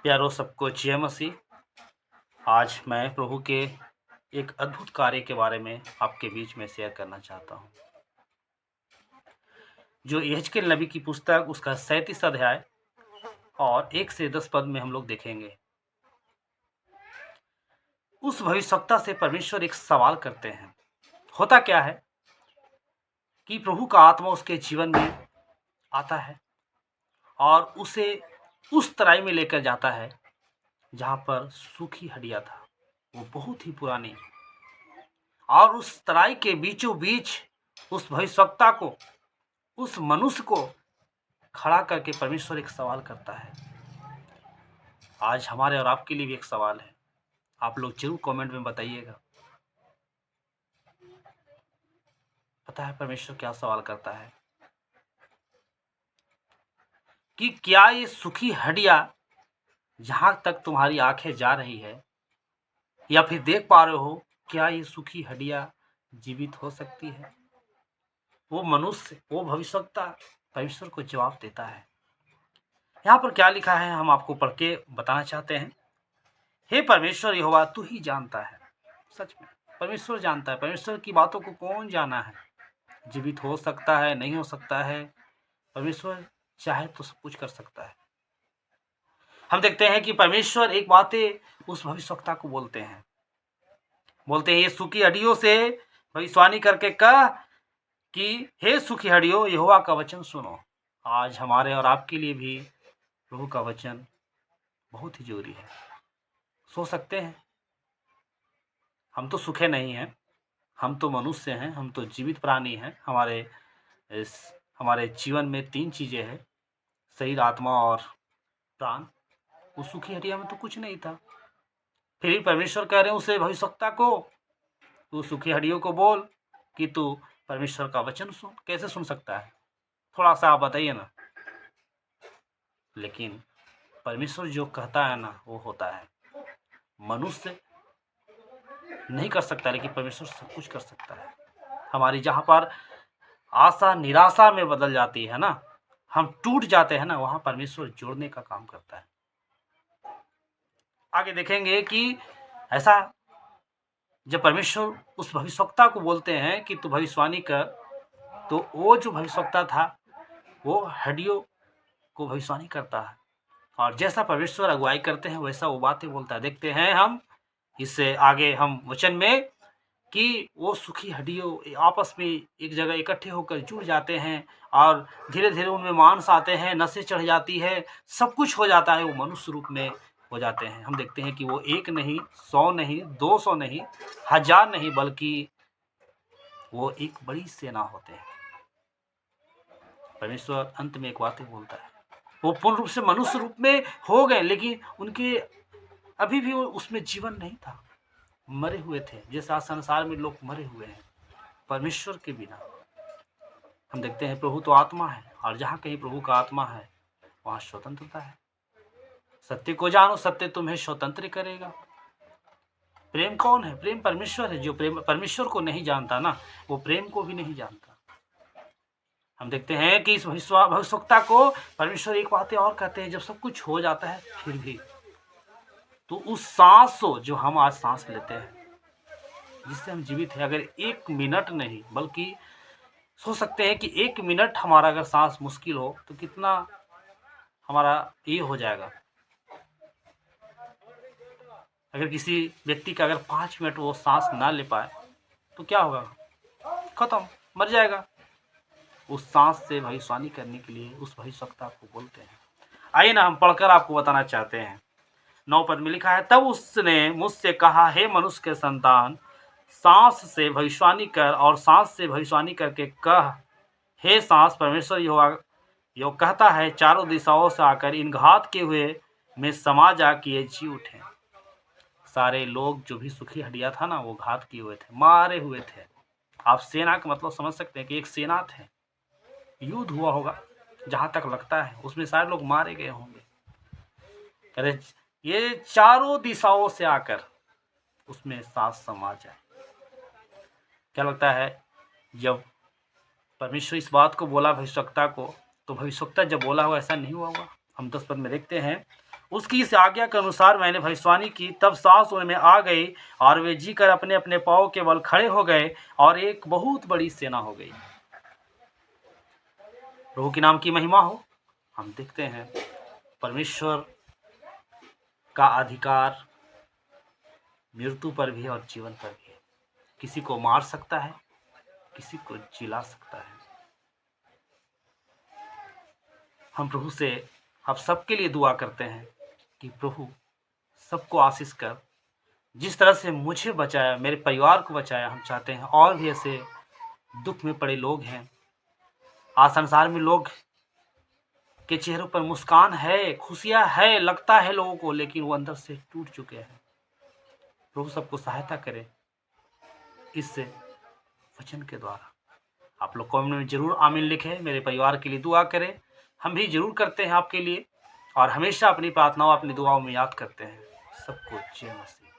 प्यारो सबको जय मसीह। आज मैं प्रभु के एक अद्भुत कार्य के बारे में आपके बीच में शेयर करना चाहता हूँ, जो यहेजकेल नबी की पुस्तक उसका 37 अध्याय और 1 से 10 पद में हम लोग देखेंगे। उस भविष्यवक्ता से परमेश्वर एक सवाल करते हैं। होता क्या है कि प्रभु का आत्मा उसके जीवन में आता है और उसे उस तराई में लेकर जाता है जहाँ पर सूखी हड्डियाँ था, वो बहुत ही पुरानी, और उस तराई के बीचों बीच उस भविष्यवक्ता को, उस मनुष्य को खड़ा करके परमेश्वर एक सवाल करता है। आज हमारे और आपके लिए भी एक सवाल है। आप लोग जरूर कमेंट में बताइएगा। पता है परमेश्वर क्या सवाल करता है कि क्या ये सूखी हड्डियां जहां तक तुम्हारी आंखें जा रही है या फिर देख पा रहे हो, क्या ये सूखी हड्डियां जीवित हो सकती है? वो मनुष्य, वो भविष्यवक्ता परमेश्वर को जवाब देता है। यहाँ पर क्या लिखा है हम आपको पढ़ के बताना चाहते हैं। हे परमेश्वर यहोवा, तू ही जानता है। सच में परमेश्वर जानता है। परमेश्वर की बातों को कौन जाना है? जीवित हो सकता है, नहीं हो सकता है। परमेश्वर चाहे तो सब कुछ कर सकता है। हम देखते हैं कि परमेश्वर एक बातें उस भविष्यवक्ता को बोलते हैं ये सूखी हड्डियों से भविष्यवाणी करके कह कि हे सूखी हड्डियों, यहोवा का वचन सुनो। आज हमारे और आपके लिए भी प्रभु का वचन बहुत ही जरूरी है। सो सकते हैं, हम तो सूखे नहीं हैं, हम तो मनुष्य हैं, हम तो जीवित प्राणी हैं। हमारे जीवन में 3 चीजें हैं, शरीर, आत्मा और प्राण। उस सूखी हड्डियों में तो कुछ नहीं था। फिर भी परमेश्वर कह रहे हैं उसे भविष्यवक्ता को, तू सूखी हड्डियों को बोल कि तू परमेश्वर का वचन सुन। कैसे सुन सकता है? थोड़ा सा आप बताइए ना। लेकिन परमेश्वर जो कहता है ना, वो होता है। मनुष्य नहीं कर सकता, लेकिन परमेश्वर सब कुछ कर सकता है। हमारी जहाँ पर आशा निराशा में बदल जाती है ना, हम टूट जाते हैं ना, वहाँ परमेश्वर जोड़ने का काम करता है। आगे देखेंगे कि ऐसा जब परमेश्वर उस भविष्यवक्ता को बोलते हैं कि तू भविष्यवाणी कर, तो वो जो भविष्यवक्ता था वो हड्डियों को भविष्यवाणी करता है, और जैसा परमेश्वर अगुवाई करते हैं वैसा वो बातें बोलता है। देखते हैं हम इससे आगे हम वचन में कि वो सूखी हड्डियों आपस में एक जगह इकट्ठे होकर जुड़ जाते हैं और धीरे धीरे उनमें मांस आते हैं, नसें चढ़ जाती है, सब कुछ हो जाता है। वो मनुष्य रूप में हो जाते हैं। हम देखते हैं कि वो 1 नहीं, 100 नहीं, 200 नहीं, 1000 नहीं, बल्कि वो एक बड़ी सेना होते हैं। परमेश्वर अंत में एक बात बोलता है, वो पूर्ण रूप से मनुष्य रूप में हो गए, लेकिन उनके अभी भी वो उसमें जीवन नहीं था, मरे हुए थे। जैसा संसार में लोग मरे हुए हैं परमेश्वर के बिना। हम देखते हैं प्रभु तो आत्मा है, और जहाँ कहीं प्रभु का आत्मा है वहाँ स्वतंत्रता है। सत्य को जानो, सत्य तुम्हें स्वतंत्र करेगा। प्रेम कौन है? प्रेम परमेश्वर है। जो प्रेम परमेश्वर को नहीं जानता ना, वो प्रेम को भी नहीं जानता। हम देखते हैं कि इस भविष्यवक्ता को परमेश्वर एक बातें और कहते हैं। जब सब कुछ हो जाता है फिर भी तो उस सांस जो हम आज सांस लेते हैं, जिससे हम जीवित हैं, अगर 1 मिनट नहीं बल्कि सोच सकते हैं कि 1 मिनट हमारा अगर सांस मुश्किल हो तो कितना हमारा ये हो जाएगा। अगर किसी व्यक्ति का अगर 5 मिनट वो सांस ना ले पाए तो क्या होगा? खत्म, मर जाएगा। उस सांस से भविष्यवाणी करने के लिए उस भविष्यवक्ता को बोलते हैं। आइए ना हम पढ़कर आपको बताना चाहते हैं। 9 पद में लिखा है, तब उसने मुझसे कहा, हे मनुष्य के संतान, सांस से भविष्यवाणी कर और सांस से भविष्यवाणी करके कह, हे सांस, परमेश्वर यो कहता है, चारों दिशाओं से आकर इन घात के हुए में समा जा कि ये जी उठे। सारे लोग जो भी सूखी हड्डियां था ना, वो घात किए हुए थे, मारे हुए थे। आप सेना का मतलब समझ सकते हैं कि एक सेना थे, युद्ध हुआ होगा, जहां तक लगता है उसमें सारे लोग मारे गए होंगे। अरे ये चारों दिशाओं से आकर उसमें सांस समा जाए। क्या लगता है जब परमेश्वर इस बात को बोला भविष्यवक्ता को, तो भविष्यवक्ता जब बोला हुआ ऐसा नहीं हुआ होगा। हम 10 पद में देखते हैं, उसकी इस आज्ञा के अनुसार मैंने भविष्यवाणी की, तब सांस उनमें आ गई और वे जीकर अपने अपने पाँव के बल खड़े हो गए और एक बहुत बड़ी सेना हो गई। प्रभु के नाम की महिमा हो। हम देखते हैं परमेश्वर का अधिकार मृत्यु पर भी और जीवन पर भी है। किसी को मार सकता है, किसी को जिला सकता है। हम प्रभु से आप सबके लिए दुआ करते हैं कि प्रभु सबको आशीष कर। जिस तरह से मुझे बचाया, मेरे परिवार को बचाया, हम चाहते हैं और भी ऐसे दुख में पड़े लोग हैं। आज संसार में लोग के चेहरों पर मुस्कान है, खुशियां है, लगता है लोगों को, लेकिन वो अंदर से टूट चुके हैं। प्रभु सबको सहायता करे इस वचन के द्वारा। आप लोग कमेंट में जरूर आमीन लिखें, मेरे परिवार के लिए दुआ करें। हम भी जरूर करते हैं आपके लिए और हमेशा अपनी प्रार्थनाओं, अपनी दुआओं में याद करते हैं। सबको जय मसीह।